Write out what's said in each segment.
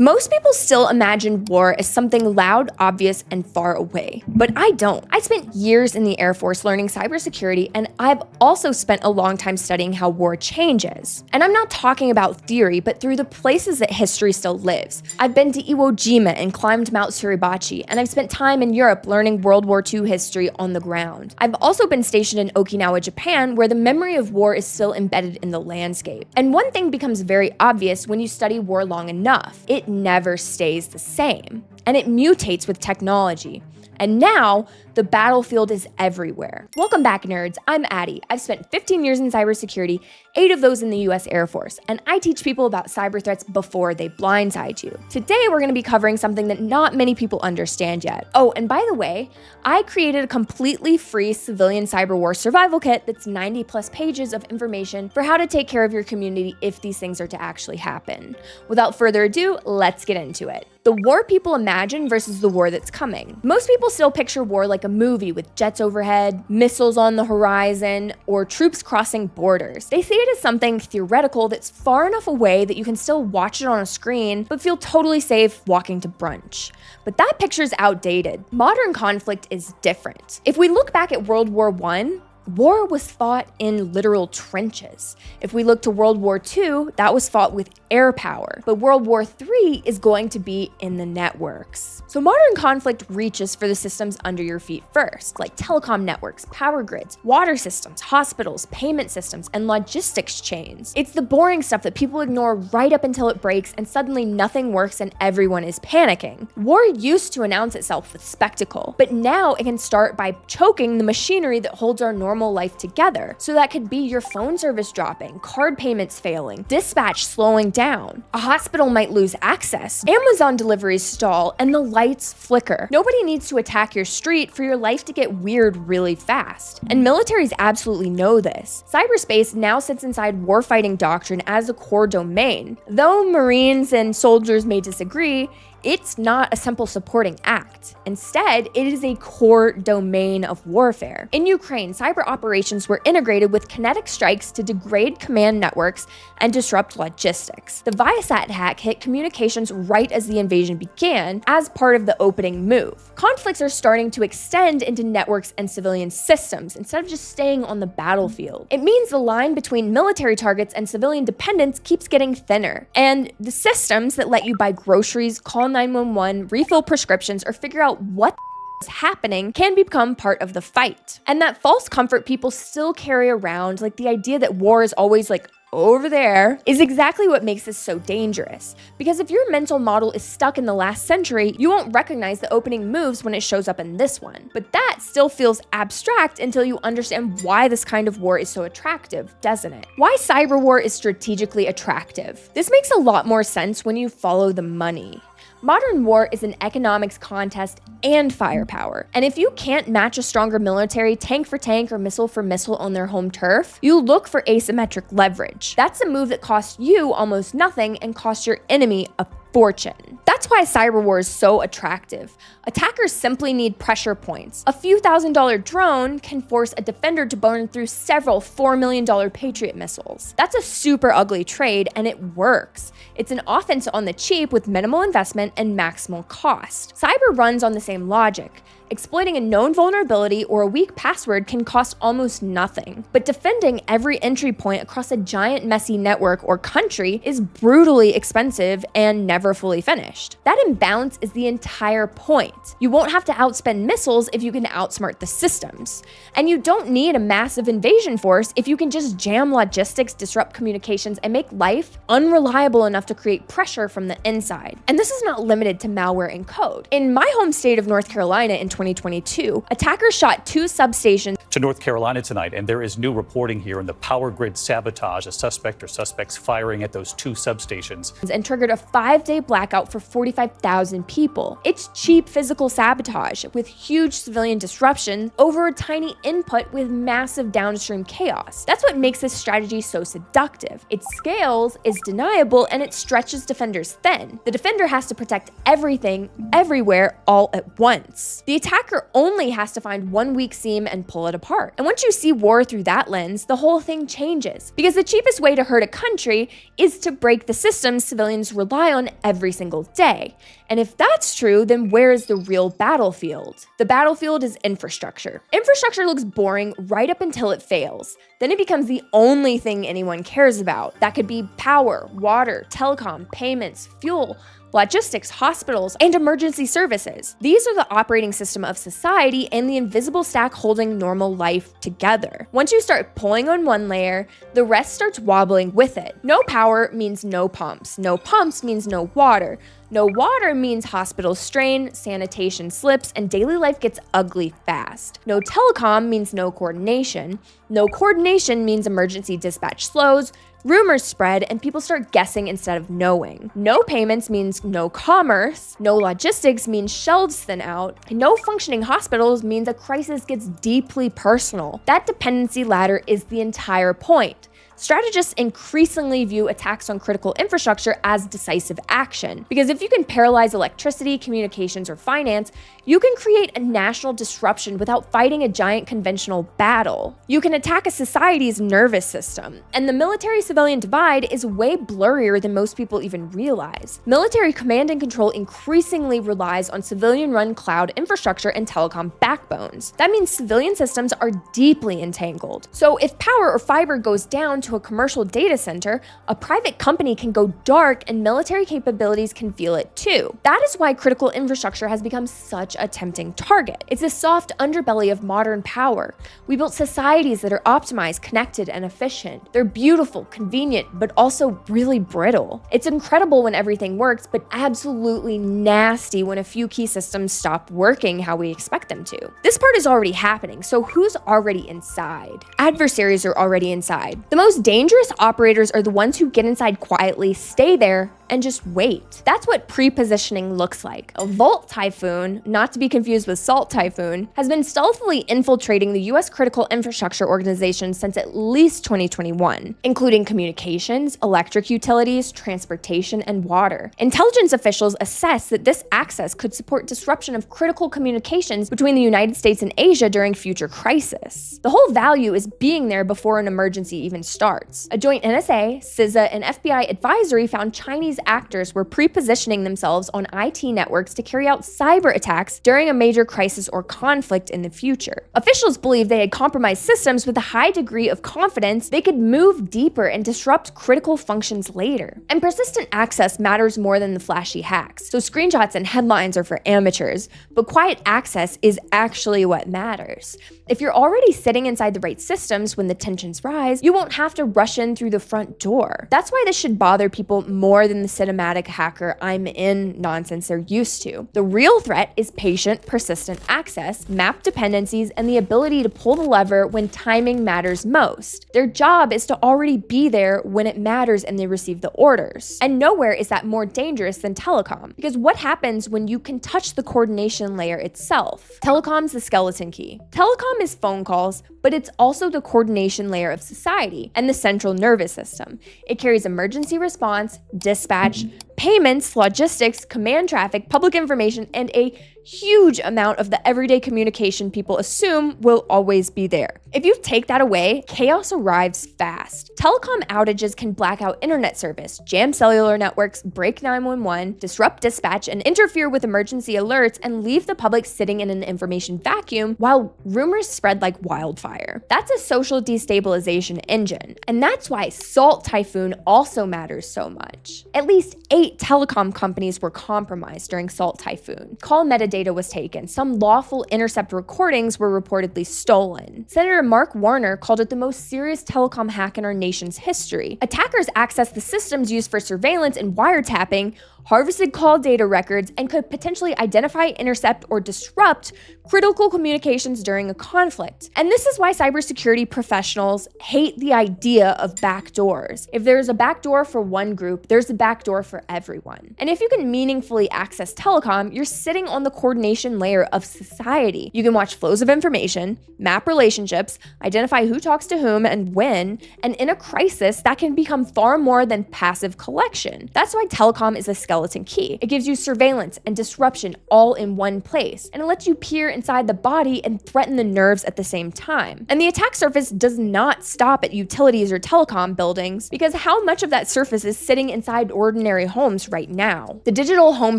Most people still imagine war as something loud, obvious, and far away, but I don't. I spent years in the Air Force learning cybersecurity, and I've also spent a long time studying how war changes. And I'm not talking about theory, but through the places that history still lives. I've been to Iwo Jima and climbed Mount Suribachi, and I've spent time in Europe learning World War II history on the ground. I've also been stationed in Okinawa, Japan, where the memory of war is still embedded in the landscape. And one thing becomes very obvious when you study war long enough. It never stays the same, and it mutates with technology. And now, the battlefield is everywhere. Welcome back, nerds. I'm Addie. I've spent 15 years in cybersecurity, 8 of those in the US Air Force, and I teach people about cyber threats before they blindside you. Today, we're gonna be covering something that not many people understand yet. Oh, and by the way, I created a completely free civilian cyberwar survival kit that's 90+ pages of information for how to take care of your community if these things are to actually happen. Without further ado, let's get into it. The war people imagine versus the war that's coming. Most people still picture war like a movie with jets overhead, missiles on the horizon, or troops crossing borders. They see it as something theoretical that's far enough away that you can still watch it on a screen, but feel totally safe walking to brunch. But that picture's outdated. Modern conflict is different. If we look back at World War I, war was fought in literal trenches. If we look to World War II, that was fought with air power. But World War III is going to be in the networks. So modern conflict reaches for the systems under your feet first, like telecom networks, power grids, water systems, hospitals, payment systems, and logistics chains. It's the boring stuff that people ignore right up until it breaks and suddenly nothing works and everyone is panicking. War used to announce itself with spectacle, but now it can start by choking the machinery that holds our normal life together. So that could be your phone service dropping, card payments failing, dispatch slowing down. A hospital might lose access, Amazon deliveries stall, and the lights flicker. Nobody needs to attack your street for your life to get weird really fast. And militaries absolutely know this. Cyberspace now sits inside warfighting doctrine as a core domain. Though Marines and soldiers may disagree, it's not a simple supporting act. Instead, it is a core domain of warfare. In Ukraine, cyber operations were integrated with kinetic strikes to degrade command networks and disrupt logistics. The Viasat hack hit communications right as the invasion began as part of the opening move. Conflicts are starting to extend into networks and civilian systems instead of just staying on the battlefield. It means the line between military targets and civilian dependence keeps getting thinner. And the systems that let you buy groceries, call 911, refill prescriptions, or figure out what is happening can become part of the fight. And that false comfort people still carry around, like the idea that war is always like over there, is exactly what makes this so dangerous. Because if your mental model is stuck in the last century, you won't recognize the opening moves when it shows up in this one. But that still feels abstract until you understand why this kind of war is so attractive, doesn't it? Why cyberwar is strategically attractive. This makes a lot more sense when you follow the money. Modern war is an economics contest and firepower. And if you can't match a stronger military tank for tank or missile for missile on their home turf, you look for asymmetric leverage. That's a move that costs you almost nothing and costs your enemy a fortune. That's why cyberwar is so attractive. Attackers simply need pressure points. A few $1,000 drone can force a defender to burn through several $4 million Patriot missiles. That's a super ugly trade, and it works. It's an offense on the cheap with minimal investment and maximal cost. Cyber runs on the same logic. Exploiting a known vulnerability or a weak password can cost almost nothing, but defending every entry point across a giant messy network or country is brutally expensive and never fully finished. That imbalance is the entire point. You won't have to outspend missiles if you can outsmart the systems. And you don't need a massive invasion force if you can just jam logistics, disrupt communications, and make life unreliable enough to create pressure from the inside. And this is not limited to malware and code. In my home state of North Carolina in 2022, attackers shot 2 substations to North Carolina tonight, and there is new reporting here in the power grid sabotage, a suspect or suspects firing at those 2 substations. And triggered a 5-day blackout for 45,000 people. It's cheap physical sabotage with huge civilian disruption over a tiny input with massive downstream chaos. That's what makes this strategy so seductive. Its scales is deniable and it stretches defenders thin. The defender has to protect everything, everywhere, all at once. The attacker only has to find one weak seam and pull it apart. And once you see war through that lens, the whole thing changes. Because the cheapest way to hurt a country is to break the systems civilians rely on every single day. And if that's true, then where is the real battlefield? The battlefield is infrastructure. Infrastructure looks boring right up until it fails. Then it becomes the only thing anyone cares about. That could be power, water, telecom, payments, fuel, logistics, hospitals, and emergency services. These are the operating system of society and the invisible stack holding normal life together. Once you start pulling on one layer, the rest starts wobbling with it. No power means no pumps. No pumps means no water. No water means hospitals strain, sanitation slips, and daily life gets ugly fast. No telecom means no coordination. No coordination means emergency dispatch slows, rumors spread, and people start guessing instead of knowing. No payments means no commerce. No logistics means shelves thin out. And no functioning hospitals means a crisis gets deeply personal. That dependency ladder is the entire point. Strategists increasingly view attacks on critical infrastructure as decisive action, because if you can paralyze electricity, communications, or finance, you can create a national disruption without fighting a giant conventional battle. You can attack a society's nervous system, and the military-civilian divide is way blurrier than most people even realize. Military command and control increasingly relies on civilian-run cloud infrastructure and telecom backbones. That means civilian systems are deeply entangled. So if power or fiber goes down to a commercial data center, a private company can go dark and military capabilities can feel it too. That is why critical infrastructure has become such a tempting target. It's the soft underbelly of modern power. We built societies that are optimized, connected, and efficient. They're beautiful, convenient, but also really brittle. It's incredible when everything works, but absolutely nasty when a few key systems stop working how we expect them to. This part is already happening, so who's already inside? Adversaries are already inside. The most dangerous operators are the ones who get inside quietly, stay there, and just wait. That's what prepositioning looks like. A Volt Typhoon, not to be confused with Salt Typhoon, has been stealthily infiltrating the US critical infrastructure organization since at least 2021, including communications, electric utilities, transportation, and water. Intelligence officials assess that this access could support disruption of critical communications between the United States and Asia during future crisis. The whole value is being there before an emergency even starts. A joint NSA, CISA, and FBI advisory found Chinese actors were prepositioning themselves on IT networks to carry out cyber attacks during a major crisis or conflict in the future. Officials believed they had compromised systems with a high degree of confidence they could move deeper and disrupt critical functions later. And persistent access matters more than the flashy hacks. So screenshots and headlines are for amateurs, but quiet access is actually what matters. If you're already sitting inside the right systems when the tensions rise, you won't have to rush in through the front door. That's why this should bother people more than the cinematic hacker I'm in nonsense they're used to. The real threat is patient, persistent access, map dependencies, and the ability to pull the lever when timing matters most. Their job is to already be there when it matters and they receive the orders. And nowhere is that more dangerous than telecom, because what happens when you can touch the coordination layer itself? Telecom's the skeleton key. Telecom is phone calls, but it's also the coordination layer of society and the central nervous system. It carries emergency response, dispatch, payments, logistics, command traffic, public information, and a huge amount of the everyday communication people assume will always be there. If you take that away, chaos arrives fast. Telecom outages can black out internet service, jam cellular networks, break 911, disrupt dispatch, and interfere with emergency alerts and leave the public sitting in an information vacuum while rumors spread like wildfire. That's a social destabilization engine. And that's why Salt Typhoon also matters so much. At least 8 telecom companies were compromised during Salt Typhoon. Call metadata was taken. Some lawful intercept recordings were reportedly stolen. Senator Mark Warner called it the most serious telecom hack in our nation's history. Attackers accessed the systems used for surveillance and wiretapping, harvested call data records, and could potentially identify, intercept, or disrupt critical communications during a conflict. And this is why cybersecurity professionals hate the idea of backdoors. If there's a backdoor for one group, there's a backdoor for everyone. And if you can meaningfully access telecom, you're sitting on the coordination layer of society. You can watch flows of information, map relationships, identify who talks to whom and when, and in a crisis, that can become far more than passive collection. That's why telecom is a skeleton key. It gives you surveillance and disruption all in one place, and it lets you peer inside the body and threaten the nerves at the same time. And the attack surface does not stop at utilities or telecom buildings, because how much of that surface is sitting inside ordinary homes right now? The digital home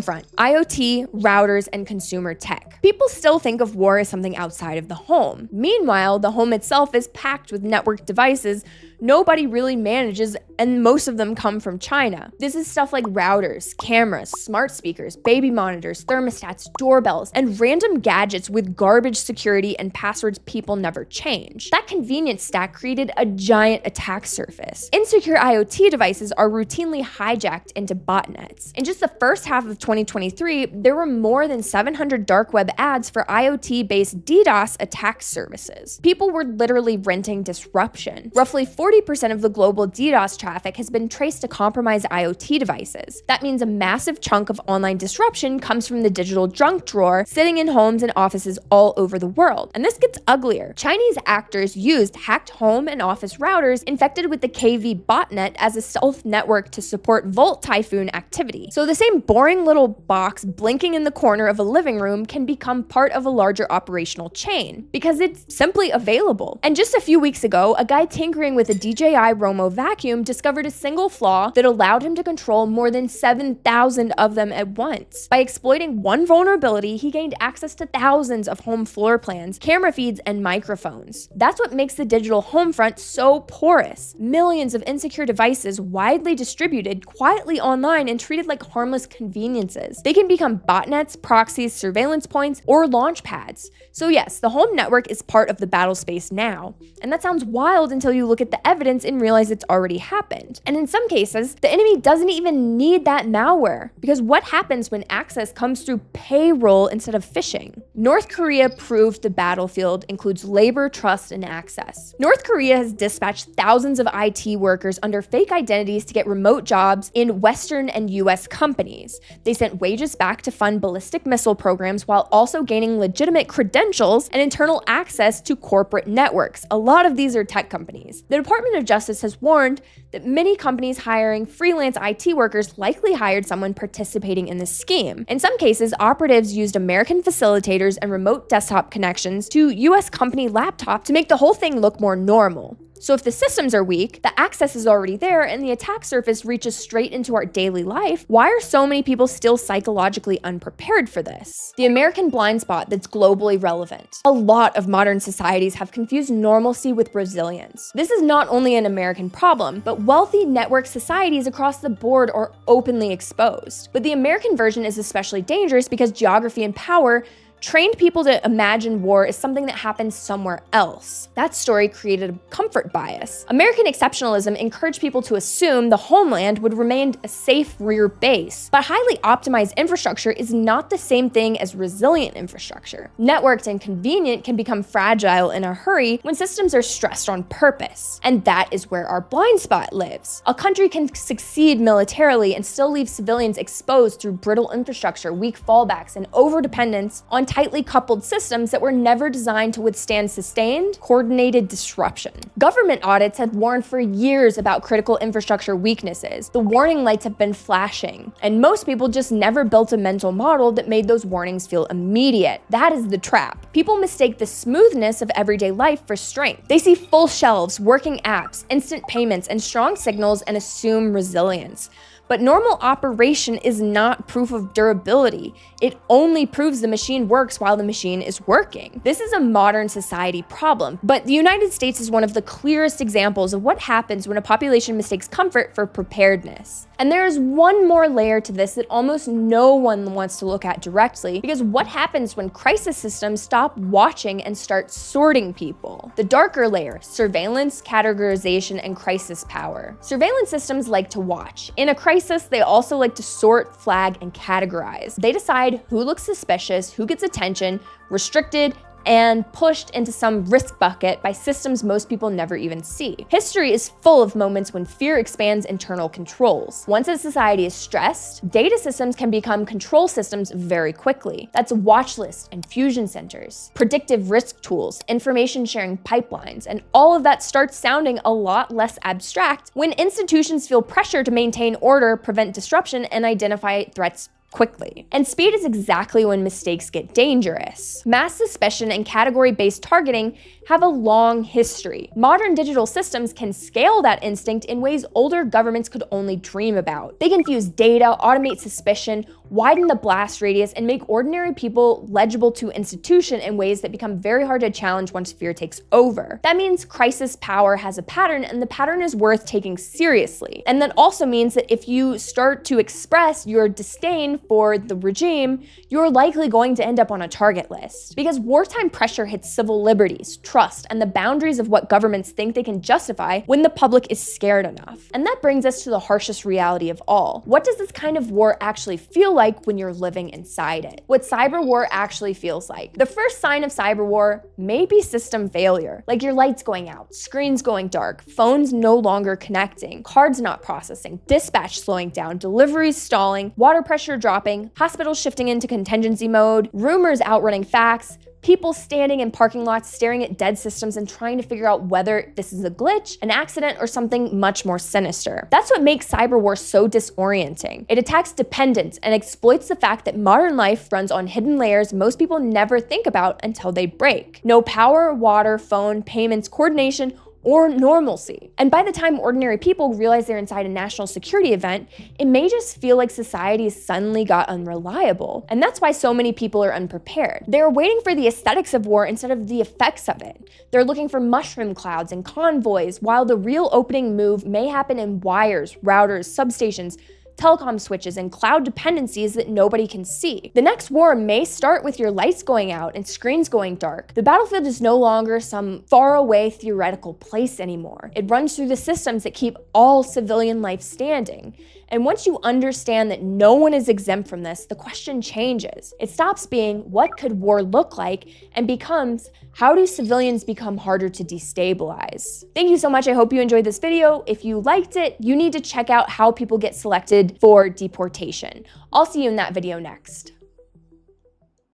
front, IoT, routers, and consumer tech. People still think of war as something outside of the home. Meanwhile, the home itself is packed with network devices nobody really manages, and most of them come from China. This is stuff like routers, cameras, smart speakers, baby monitors, thermostats, doorbells, and random gadgets with garbage security and passwords people never change. That convenience stack created a giant attack surface. Insecure IoT devices are routinely hijacked into botnets. In just the first half of 2023, there were more than 700 dark web ads for IoT-based DDoS attack services. People were literally renting disruption. Roughly 40% of the global DDoS traffic has been traced to compromised IoT devices. That means a massive chunk of online disruption comes from the digital junk drawer sitting in homes and offices all over the world. And this gets uglier. Chinese actors used hacked home and office routers infected with the KV botnet as a stealth network to support Volt Typhoon activity. So the same boring little box blinking in the corner of a living room can become part of a larger operational chain because it's simply available. And just a few weeks ago, a guy tinkering with a DJI Romo vacuum discovered a single flaw that allowed him to control more than 7,000 of them at once. By exploiting one vulnerability, he gained access to thousands of home floor plans, camera feeds, and microphones. That's what makes the digital home front so porous. Millions of insecure devices widely distributed quietly online and treated like harmless conveniences. They can become botnets, proxies, surveillance points, or launch pads. So yes, the home network is part of the battle space now. And that sounds wild until you look at the evidence and realize it's already happened. And in some cases, the enemy doesn't even need that malware, because what happens when access comes through payroll instead of phishing? North Korea proved the battlefield includes labor, trust, and access. North Korea has dispatched thousands of IT workers under fake identities to get remote jobs in Western and US companies. They sent wages back to fund ballistic missile programs while also gaining legitimate credentials and internal access to corporate networks. A lot of these are tech companies. The Department of Justice has warned that many companies hiring freelance IT workers likely hired someone participating in this scheme. In some cases, operatives used American facilitators and remote desktop connections to US company laptop to make the whole thing look more normal. So if the systems are weak, the access is already there, and the attack surface reaches straight into our daily life, why are so many people still psychologically unprepared for this? The American blind spot that's globally relevant. A lot of modern societies have confused normalcy with resilience. This is not only an American problem, but wealthy network societies across the board are openly exposed. But the American version is especially dangerous because geography and power trained people to imagine war as something that happens somewhere else. That story created a comfort bias. American exceptionalism encouraged people to assume the homeland would remain a safe rear base. But highly optimized infrastructure is not the same thing as resilient infrastructure. Networked and convenient can become fragile in a hurry when systems are stressed on purpose. And that is where our blind spot lives. A country can succeed militarily and still leave civilians exposed through brittle infrastructure, weak fallbacks, and overdependence on tightly coupled systems that were never designed to withstand sustained, coordinated disruption. Government audits had warned for years about critical infrastructure weaknesses. The warning lights have been flashing, and most people just never built a mental model that made those warnings feel immediate. That is the trap. People mistake the smoothness of everyday life for strength. They see full shelves, working apps, instant payments, and strong signals and assume resilience. But normal operation is not proof of durability. It only proves the machine works while the machine is working. This is a modern society problem, but the United States is one of the clearest examples of what happens when a population mistakes comfort for preparedness. And there is one more layer to this that almost no one wants to look at directly, because what happens when crisis systems stop watching and start sorting people? The darker layer, surveillance, categorization, and crisis power. Surveillance systems like to watch. In a crisis, they also like to sort, flag, and categorize. They decide who looks suspicious, who gets attention, restricted, and pushed into some risk bucket by systems most people never even see. History is full of moments when fear expands internal controls. Once a society is stressed, data systems can become control systems very quickly. That's watch lists and fusion centers, predictive risk tools, information sharing pipelines, and all of that starts sounding a lot less abstract when institutions feel pressure to maintain order, prevent disruption, and identify threats quickly. And speed is exactly when mistakes get dangerous. Mass suspicion and category-based targeting have a long history. Modern digital systems can scale that instinct in ways older governments could only dream about. They can fuse data, automate suspicion, widen the blast radius, and make ordinary people legible to institution in ways that become very hard to challenge once fear takes over. That means crisis power has a pattern, and the pattern is worth taking seriously. And that also means that if you start to express your disdain for the regime, you're likely going to end up on a target list. Because wartime pressure hits civil liberties, trust, and the boundaries of what governments think they can justify when the public is scared enough. And that brings us to the harshest reality of all. What does this kind of war actually feel like when you're living inside it? What cyber war actually feels like. The first sign of cyber war may be system failure, like your lights going out, screens going dark, phones no longer connecting, cards not processing, dispatch slowing down, deliveries stalling, water pressure dropping, hospitals shifting into contingency mode, rumors outrunning facts, people standing in parking lots staring at dead systems and trying to figure out whether this is a glitch, an accident, or something much more sinister. That's what makes cyber war so disorienting. It attacks dependence and exploits the fact that modern life runs on hidden layers most people never think about until they break. No power, water, phone, payments, coordination, or normalcy. And by the time ordinary people realize they're inside a national security event, it may just feel like society suddenly got unreliable. And that's why so many people are unprepared. They're waiting for the aesthetics of war instead of the effects of it. They're looking for mushroom clouds and convoys, while the real opening move may happen in wires, routers, substations, telecom switches, and cloud dependencies that nobody can see. The next war may start with your lights going out and screens going dark. The battlefield is no longer some faraway theoretical place anymore. It runs through the systems that keep all civilian life standing. And once you understand that no one is exempt from this, the question changes. It stops being, what could war look like, and becomes, how do civilians become harder to destabilize? Thank you so much. I hope you enjoyed this video. If you liked it, you need to check out how people get selected for deportation. I'll see you in that video next.